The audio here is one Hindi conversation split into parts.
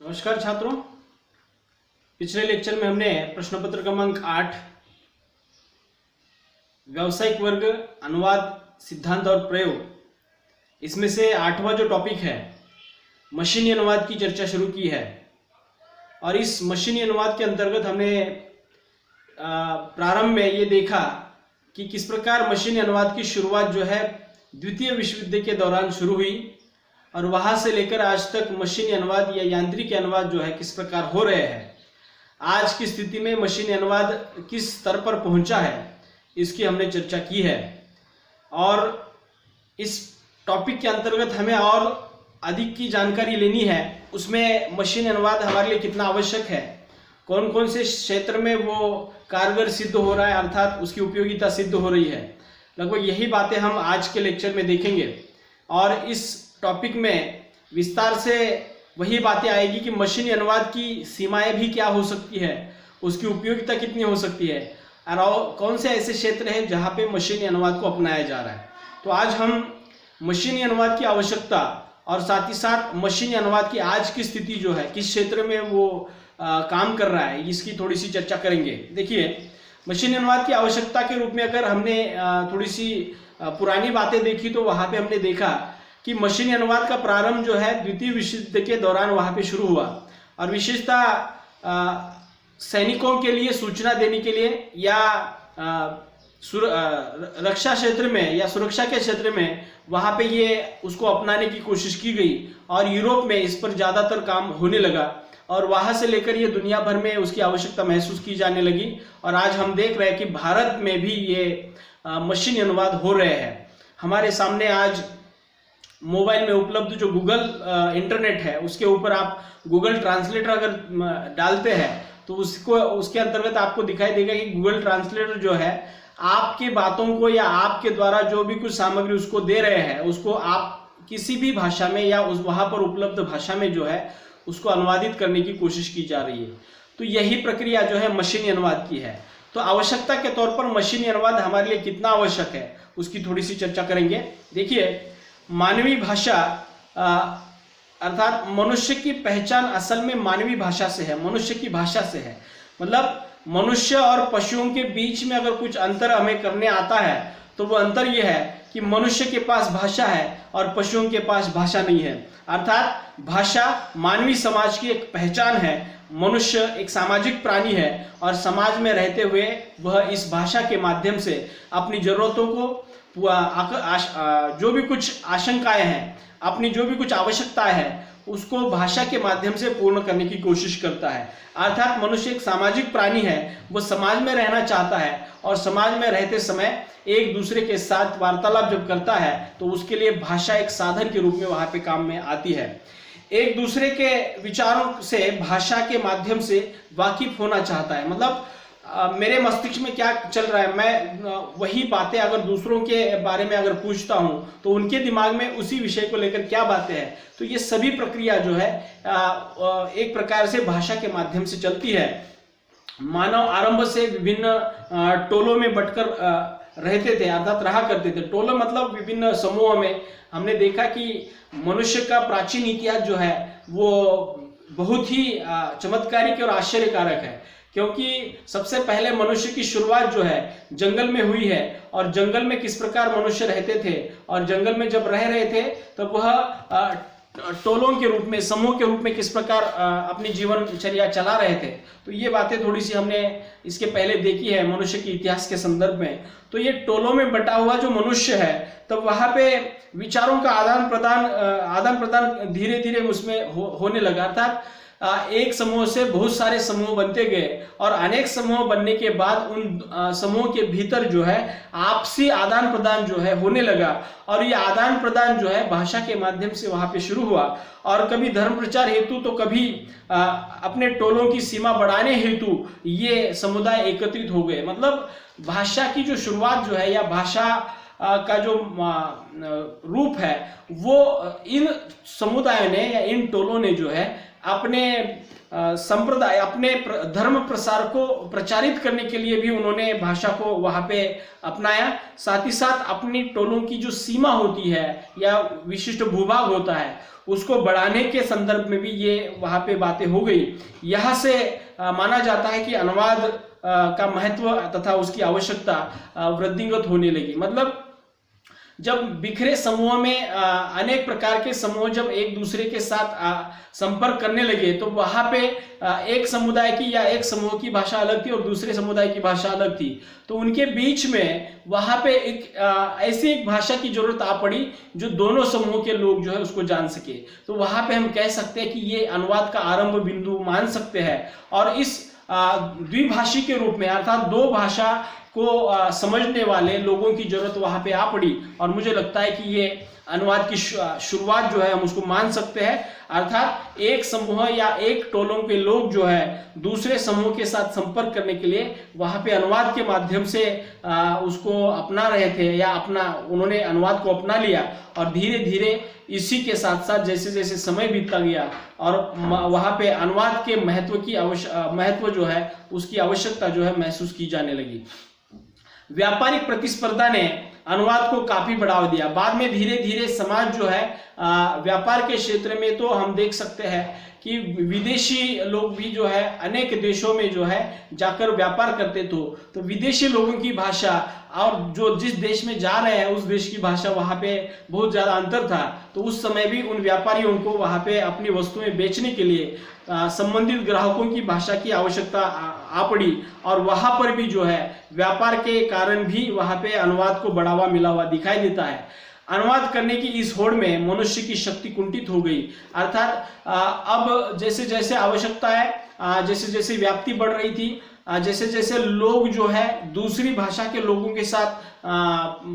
नमस्कार छात्रों। पिछले लेक्चर में हमने प्रश्न पत्र क्रमांक 8 व्यावसायिक वर्ग अनुवाद सिद्धांत और प्रयोग इसमें से 8वां जो टॉपिक है मशीनी अनुवाद की चर्चा शुरू की है। और इस मशीनी अनुवाद के अंतर्गत हमने प्रारंभ में ये देखा कि किस प्रकार मशीनी अनुवाद की शुरुआत जो है द्वितीय विश्व युद्ध के दौरान शुरू हुई और वहां से लेकर आज तक मशीनी अनुवाद या यांत्रिक अनुवाद जो है किस प्रकार हो रहे हैं। आज की स्थिति में मशीनी अनुवाद किस स्तर पर पहुंचा है इसकी हमने चर्चा की है। और इस टॉपिक के अंतर्गत हमें और अधिक की जानकारी लेनी है, उसमें मशीनी अनुवाद हमारे लिए कितना आवश्यक है, कौन कौन से क्षेत्र में वो कारगर सिद्ध हो रहा है, अर्थात उसकी उपयोगिता सिद्ध हो रही है। लगभग यही बातें हम आज के लेक्चर में देखेंगे। और इस टॉपिक में विस्तार से वही बातें आएगी कि मशीनी अनुवाद की सीमाएं भी क्या हो सकती है, उसकी उपयोगिता कितनी हो सकती है और कौन से ऐसे क्षेत्र हैं जहां पे मशीनी अनुवाद को अपनाया जा रहा है। तो आज हम मशीनी अनुवाद की आवश्यकता और साथ ही साथ मशीनी अनुवाद की आज की स्थिति जो है, किस क्षेत्र में वो काम कर रहा है, इसकी थोड़ी सी चर्चा करेंगे। देखिए, मशीनी अनुवाद की आवश्यकता के रूप में अगर हमने थोड़ी सी पुरानी बातें देखी तो वहां पे हमने देखा कि मशीनी अनुवाद का प्रारंभ जो है द्वितीय विश्व युद्ध के दौरान वहां पे शुरू हुआ और विशेषतः सैनिकों के लिए सूचना देने के लिए या रक्षा क्षेत्र में या सुरक्षा के क्षेत्र में वहां पे ये उसको अपनाने की कोशिश की गई और यूरोप में इस पर ज्यादातर काम होने लगा और वहां से लेकर ये दुनिया भर में उसकी आवश्यकता महसूस की जाने लगी। और आज हम देख रहे हैं कि भारत में भी ये मशीनी अनुवाद हो रहे हैं। हमारे सामने आज मोबाइल में उपलब्ध जो गूगल इंटरनेट है, उसके ऊपर आप गूगल ट्रांसलेटर अगर डालते हैं तो उसके अंतर्गत आपको दिखाई देगा कि गूगल ट्रांसलेटर जो है आपकी बातों को या आपके द्वारा जो भी कुछ सामग्री उसको दे रहे हैं उसको आप किसी भी भाषा में या उस वहां पर उपलब्ध भाषा में जो है उसको अनुवादित करने की कोशिश की जा रही है। तो यही प्रक्रिया जो है मशीनी अनुवाद की है। तो आवश्यकता के तौर पर मशीनी अनुवाद हमारे लिए कितना आवश्यक है उसकी थोड़ी सी चर्चा करेंगे। देखिए, मानवीय भाषा अर्थात मनुष्य की पहचान असल में मानवीय भाषा से है, मनुष्य की भाषा से है। मतलब मनुष्य और पशुओं के बीच में अगर कुछ अंतर हमें करने आता है तो वो अंतर ये है कि मनुष्य के पास भाषा है और पशुओं के पास भाषा नहीं है। अर्थात भाषा मानवीय समाज की एक पहचान है। मनुष्य एक सामाजिक प्राणी है और समाज में रहते हुए वह इस भाषा के माध्यम से अपनी जरूरतों को, जो भी कुछ आशंकाएं हैं, अपनी जो भी कुछ आवश्यकताएं हैं, उसको भाषा के माध्यम से पूर्ण करने की कोशिश करता है। अर्थात मनुष्य एक सामाजिक प्राणी है, वो समाज में रहना चाहता है और समाज में रहते समय एक दूसरे के साथ वार्तालाप जब करता है तो उसके लिए भाषा एक साधन के रूप में वहां पे काम में आती है। एक दूसरे के विचारों से भाषा के माध्यम से वाकिफ होना चाहता है। मतलब मेरे मस्तिष्क में क्या चल रहा है, मैं वही बातें अगर दूसरों के बारे में अगर पूछता हूं तो उनके दिमाग में उसी विषय को लेकर क्या बातें हैं। तो ये सभी प्रक्रिया जो है एक प्रकार से भाषा के माध्यम से चलती है। मानव आरंभ से विभिन्न टोलों में बंटकर रहते थे, अर्थात रहा करते थे। टोलो मतलब विभिन्न समूहों में। हमने देखा कि मनुष्य का प्राचीन इतिहास जो है वो बहुत ही चमत्कारिक और आश्चर्यकारक है, क्योंकि सबसे पहले मनुष्य की शुरुआत जो है जंगल में हुई है और जंगल में किस प्रकार मनुष्य रहते थे और जंगल में जब रह रहे थे तब वह टोलों के रूप में, समूह के रूप में किस प्रकार अपनी जीवनचर्या चला रहे थे। तो ये बातें थोड़ी सी हमने इसके पहले देखी है मनुष्य के इतिहास के संदर्भ में। तो ये टोलों में बटा हुआ जो मनुष्य है तब वहां पे विचारों का आदान प्रदान धीरे धीरे उसमें होने लगा। अर्थात एक समूह से बहुत सारे समूह बनते गए और अनेक समूह बनने के बाद उन समूह के भीतर जो है आपसी आदान प्रदान जो है होने लगा। और ये आदान प्रदान जो है भाषा के माध्यम से वहां पे शुरू हुआ और कभी धर्म प्रचार हेतु तो कभी अपने टोलों की सीमा बढ़ाने हेतु ये समुदाय एकत्रित हो गए। मतलब भाषा की जो शुरुआत जो है या भाषा का जो रूप है वो इन समुदायों ने या इन टोलों ने जो है अपने संप्रदाय, अपने धर्म प्रसार को प्रचारित करने के लिए भी उन्होंने भाषा को वहां पे अपनाया। साथ ही साथ अपनी टोलों की जो सीमा होती है या विशिष्ट भूभाग होता है उसको बढ़ाने के संदर्भ में भी ये वहां पे बातें हो गई। यहाँ से माना जाता है कि अनुवाद का महत्व तथा उसकी आवश्यकता वृद्धिंगत होने लगी। मतलब जब बिखरे समूह में अनेक प्रकार के समूह जब एक दूसरे के साथ संपर्क करने लगे तो वहां पे एक समुदाय की या एक समूह की भाषा अलग थी और दूसरे समुदाय की भाषा अलग थी, तो उनके बीच में वहां पे एक ऐसी एक भाषा की जरूरत आ पड़ी जो दोनों समूह के लोग जो है उसको जान सके। तो वहां पे हम कह सकते हैं कि ये अनुवाद का आरंभ बिंदु मान सकते हैं। और इस द्विभाषी के रूप में अर्थात दो भाषा को समझने वाले लोगों की जरूरत वहां पे आ पड़ी और मुझे लगता है कि ये अनुवाद की शुरुआत जो है हम उसको मान सकते हैं। अर्थात एक समूह या एक टोलों के लोग जो है दूसरे समूह के साथ संपर्क करने के लिए वहां पे अनुवाद के माध्यम से उसको अपना रहे थे या उन्होंने अनुवाद को अपना लिया। और धीरे धीरे इसी के साथ साथ जैसे जैसे समय बीतता गया और वहां पे अनुवाद के महत्व जो है उसकी आवश्यकता जो है महसूस की जाने लगी। व्यापारिक प्रतिस्पर्धा ने अनुवाद को काफी बढ़ावा दिया। बाद में धीरे धीरे समाज जो है व्यापार के क्षेत्र में तो हम देख सकते हैं कि विदेशी लोग भी जो है अनेक देशों में जो है जाकर व्यापार करते थे, तो विदेशी लोगों की भाषा और जो जिस देश में जा रहे हैं उस देश की भाषा वहां पे बहुत ज्यादा अंतर था। तो उस समय भी उन व्यापारियों को वहां पे अपनी वस्तुएं बेचने के लिए संबंधित ग्राहकों की भाषा की आवश्यकता आ पड़ी और वहां पर भी जो है व्यापार के कारण भी वहां पे अनुवाद को बढ़ावा मिला हुआ दिखाई देता है। अनुवाद करने की इस होड़ में मनुष्य की शक्ति कुंठित हो गई। अर्थात अब जैसे जैसे आवश्यकता है, जैसे जैसे व्याप्ति बढ़ रही थी, जैसे जैसे लोग जो है दूसरी भाषा के लोगों के साथ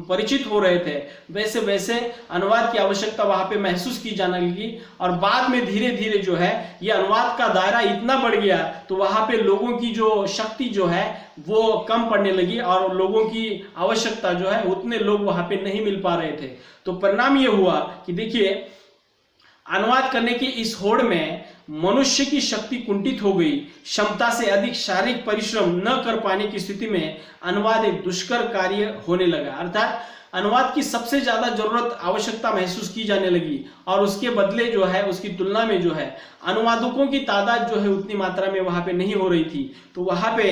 परिचित हो रहे थे, वैसे वैसे अनुवाद की आवश्यकता वहां पे महसूस की जाने लगी। और बाद में धीरे धीरे जो है ये अनुवाद का दायरा इतना बढ़ गया तो वहां पे लोगों की जो शक्ति जो है वो कम पड़ने लगी और लोगों की आवश्यकता जो है उतने लोग वहां पे नहीं मिल पा रहे थे। तो परिणाम ये हुआ कि देखिए अनुवाद करने की इस होड़ में मनुष्य की शक्ति कुंठित हो गई। क्षमता से अधिक शारीरिक परिश्रम न कर पाने की स्थिति में अनुवाद एक दुष्कर कार्य होने लगा। अर्थात अनुवाद की सबसे ज्यादा जरूरत आवश्यकता महसूस की जाने लगी और उसके बदले जो है उसकी तुलना में जो है अनुवादकों की तादाद जो है उतनी मात्रा में वहां पे नहीं हो रही थी। तो वहां पे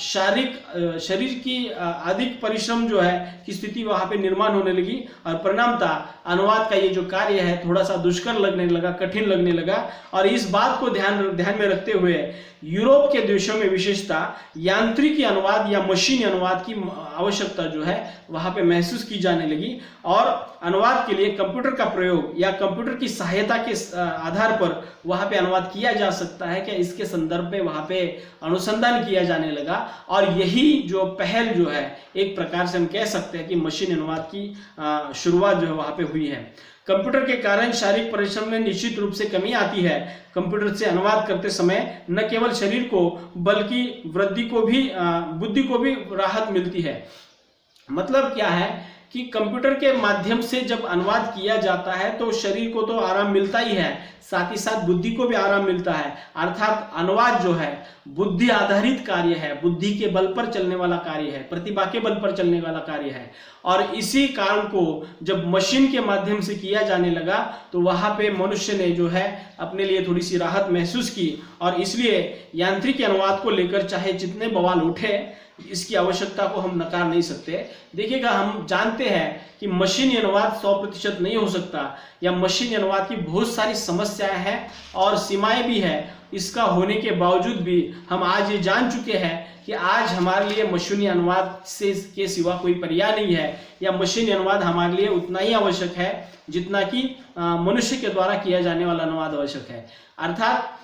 शरीर की अधिक परिश्रम जो है की स्थिति वहां पे निर्माण होने लगी और परिणामतः अनुवाद का ये जो कार्य है थोड़ा सा दुष्कर लगने लगा, कठिन लगने लगा। और इस बात को ध्यान में रखते हुए यूरोप के देशों में विशेषता यांत्रिकी अनुवाद या मशीनी अनुवाद की आवश्यकता जो है वहां पे महसूस की जाने लगी और अनुवाद के लिए कंप्यूटर का प्रयोग या कंप्यूटर की सहायता के आधार पर वहां पे अनुवाद किया जा सकता है क्या, इसके संदर्भ में वहां पे अनुसंधान किया जाने लगा। और यही जो पहल जो है एक प्रकार से हम कह सकते हैं कि मशीन अनुवाद की शुरुआत जो है वहां पे हुई है। कंप्यूटर के कारण शारीरिक परिश्रम में निश्चित रूप से कमी आती है। कंप्यूटर से अनुवाद करते समय न केवल शरीर को बल्कि बुद्धि को भी राहत मिलती है। मतलब क्या है कि कंप्यूटर के माध्यम से जब अनुवाद किया जाता है तो शरीर को तो आराम मिलता ही है, साथ ही साथ बुद्धि को भी आराम मिलता है। अर्थात अनुवाद जो है बुद्धि आधारित कार्य है, बुद्धि के बल पर चलने वाला कार्य है, प्रतिभा के बल पर चलने वाला कार्य है। और इसी कारण को जब मशीन के माध्यम से किया जाने लगा तो वहां पे मनुष्य ने जो है अपने लिए थोड़ी सी राहत महसूस की और इसलिए यांत्रिक अनुवाद को लेकर चाहे जितने बवाल उठे इसकी आवश्यकता को हम नकार नहीं सकते। देखिएगा, हम जानते हैं कि मशीनी अनुवाद 100% नहीं हो सकता या मशीनी अनुवाद की बहुत सारी समस्याएं हैं और सीमाएं भी है। इसका होने के बावजूद भी हम आज ये जान चुके हैं कि आज हमारे लिए मशीनी अनुवाद के सिवा कोई पर्याय नहीं है या मशीनी अनुवाद हमारे लिए उतना ही आवश्यक है जितना कि मनुष्य के द्वारा किया जाने वाला अनुवाद आवश्यक है। अर्थात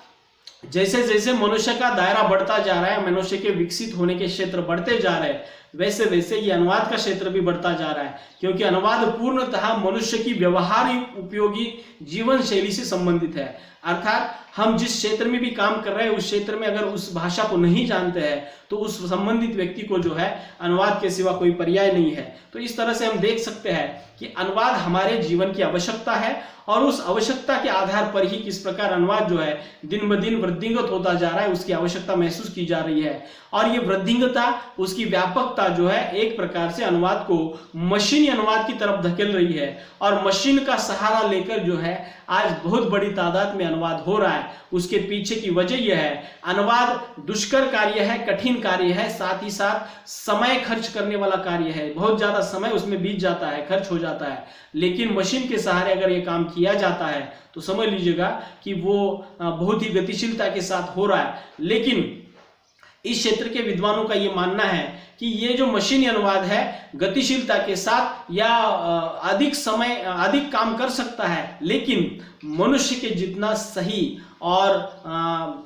जैसे जैसे मनुष्य का दायरा बढ़ता जा रहा है, मनुष्य के विकसित होने के क्षेत्र बढ़ते जा रहे हैं, वैसे वैसे ये अनुवाद का क्षेत्र भी बढ़ता जा रहा है, क्योंकि अनुवाद पूर्णतः मनुष्य की व्यवहारिक उपयोगी जीवन शैली से संबंधित है। अर्थात हम जिस क्षेत्र में भी काम कर रहे हैं, उस क्षेत्र में अगर उस भाषा को नहीं जानते हैं तो उस संबंधित व्यक्ति को जो है अनुवाद के सिवा कोई पर्याय नहीं है। तो इस तरह से हम देख सकते हैं कि अनुवाद हमारे जीवन की आवश्यकता है, और उस आवश्यकता के आधार पर ही किस प्रकार अनुवाद जो है दिन ब दिन वृद्धिंगत होता जा रहा है, उसकी आवश्यकता महसूस की जा रही है। और ये वृद्धिंगता, उसकी व्यापकता जो है एक प्रकार से अनुवाद को मशीनी अनुवाद की तरफ धकेल रही है, और मशीन का सहारा लेकर जो है आज बहुत बड़ी तादाद में अनुवाद हो रहा है। उसके पीछे की वजह यह है, अनुवाद दुष्कर कार्य है, कठिन कार्य है, साथ ही साथ समय खर्च करने वाला कार्य है, बहुत ज्यादा समय उसमें बीत जाता है, खर्च हो जाता है। लेकिन मशीन के सहारे अगर ये काम किया जाता है तो समझ लीजिएगा कि वो बहुत ही गतिशीलता के साथ हो रहा है। लेकिन इस क्षेत्र के विद्वानों का ये मानना है कि ये जो मशीनी अनुवाद है गतिशीलता के साथ या अधिक काम कर सकता है, लेकिन मनुष्य के जितना सही और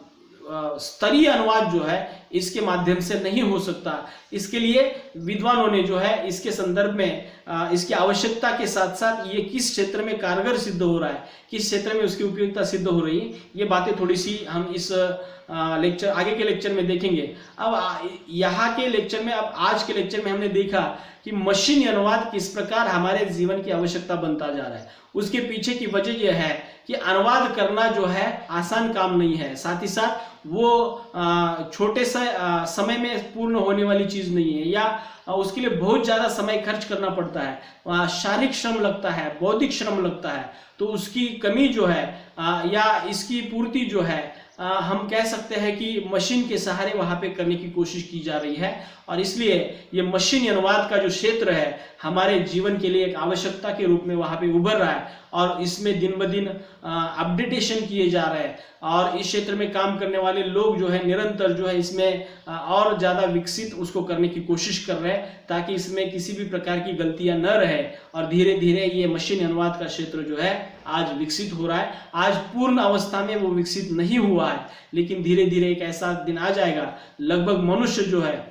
स्तरीय अनुवाद जो है इसके माध्यम से नहीं हो सकता। इसके लिए विद्वानों ने जो है इसके संदर्भ में इसकी आवश्यकता के साथ साथ ये किस क्षेत्र में कारगर सिद्ध हो रहा है, किस क्षेत्र में उसकी उपयोगिता सिद्ध हो रही है, ये बातें थोड़ी सी हम इस आगे के लेक्चर में देखेंगे। अब यहाँ के लेक्चर में, अब आज के लेक्चर में हमने देखा कि मशीनी अनुवाद किस प्रकार हमारे जीवन की आवश्यकता बनता जा रहा है। उसके पीछे की वजह यह है कि अनुवाद करना जो है आसान काम नहीं है, साथ ही साथ वो छोटे से समय में पूर्ण होने वाली चीज नहीं है, या उसके लिए बहुत ज्यादा समय खर्च करना पड़ता है, शारीरिक श्रम लगता है, बौद्धिक श्रम लगता है। तो उसकी कमी जो है या इसकी पूर्ति जो है हम कह सकते हैं कि मशीन के सहारे वहां पे करने की कोशिश की जा रही है, और इसलिए ये मशीनी अनुवाद का जो क्षेत्र है हमारे जीवन के लिए एक आवश्यकता के रूप में वहां पे उभर रहा है, और इसमें दिन ब दिन अपडेटेशन किए जा रहे हैं, और इस क्षेत्र में काम करने वाले लोग जो है निरंतर जो है इसमें और ज्यादा विकसित उसको करने की कोशिश कर रहे हैं, ताकि इसमें किसी भी प्रकार की गलतियां न रहे। और धीरे धीरे ये मशीनी अनुवाद का क्षेत्र जो है आज विकसित हो रहा है। आज पूर्ण अवस्था में वो विकसित नहीं हुआ है, लेकिन धीरे धीरे एक ऐसा दिन आ जाएगा, लगभग मनुष्य जो है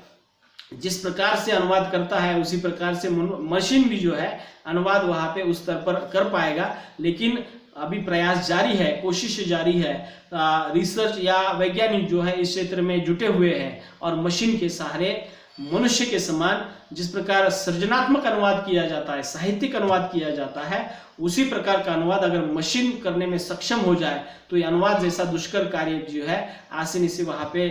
जिस प्रकार से अनुवाद करता है उसी प्रकार से मशीन भी जो है अनुवाद वहां पे उस स्तर पर कर पाएगा। लेकिन अभी प्रयास जारी है, कोशिश जारी है, रिसर्च या वैज्ञानिक जो है इस क्षेत्र में जुटे हुए हैं, और मशीन के सहारे मनुष्य के समान जिस प्रकार सृजनात्मक अनुवाद किया जाता है, साहित्यिक अनुवाद किया जाता है, उसी प्रकार का अनुवाद अगर मशीन करने में सक्षम हो जाए तो ये अनुवाद जैसा दुष्कर कार्य जो है आसानी से वहां पे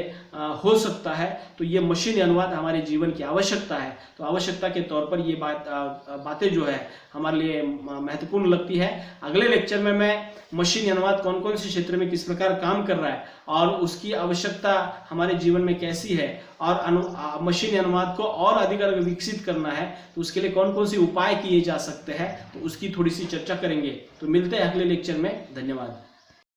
हो सकता है। तो ये मशीनी अनुवाद हमारे जीवन की आवश्यकता है। तो आवश्यकता के तौर पर ये बातें जो है हमारे लिए महत्वपूर्ण लगती है। अगले लेक्चर में मैं मशीनी अनुवाद कौन कौन से क्षेत्र में किस प्रकार काम कर रहा है और उसकी आवश्यकता हमारे जीवन में कैसी है, और मशीनी अनुवाद को और अधिक विकसित करना है तो उसके लिए कौन कौन से उपाय किए जा सकते हैं, तो उसकी थोड़ी सी चर्चा करेंगे। तो मिलते हैं अगले लेक्चर में। धन्यवाद।